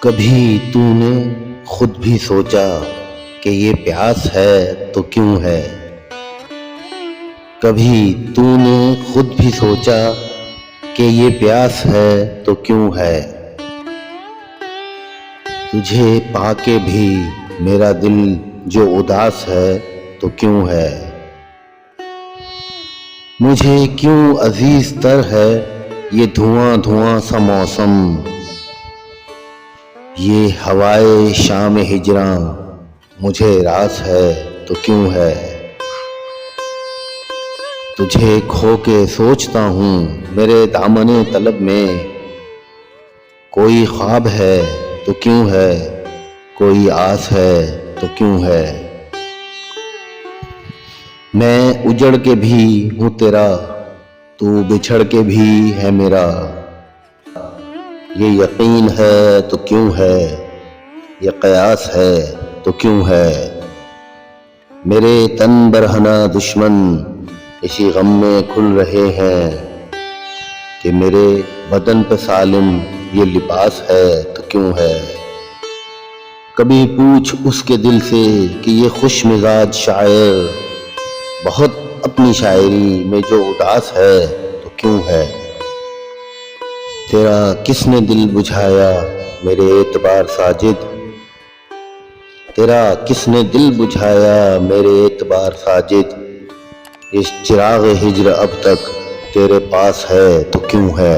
کبھی تو نے خود بھی سوچا کہ یہ پیاس ہے تو کیوں ہے؟ کبھی تو نے خود بھی سوچا کہ یہ پیاس ہے تو کیوں ہے؟ تجھے پا کے بھی میرا دل جو اداس ہے تو کیوں ہے؟ مجھے کیوں عزیز تر ہے یہ دھواں دھواں سا موسم، یہ ہوائے شام ہجراں مجھے راس ہے تو کیوں ہے؟ تجھے کھو کے سوچتا ہوں میرے دامن طلب میں، کوئی خواب ہے تو کیوں ہے، کوئی آس ہے تو کیوں ہے؟ میں اجڑ کے بھی ہوں تیرا، تو بچھڑ کے بھی ہے میرا، یہ یقین ہے تو کیوں ہے، یہ قیاس ہے تو کیوں ہے؟ میرے تن برہنہ دشمن اسی غم میں کھل رہے ہیں کہ میرے بدن پہ سالم یہ لباس ہے تو کیوں ہے؟ کبھی پوچھ اس کے دل سے کہ یہ خوش مزاج شاعر بہت اپنی شاعری میں جو اداس ہے تو کیوں ہے؟ تیرا کس نے دل بجھایا میرے اعتبار ساجد، تیرا کس نے دل بجھایا میرے اعتبار ساجد، اس چراغ ہجر اب تک تیرے پاس ہے تو کیوں ہے؟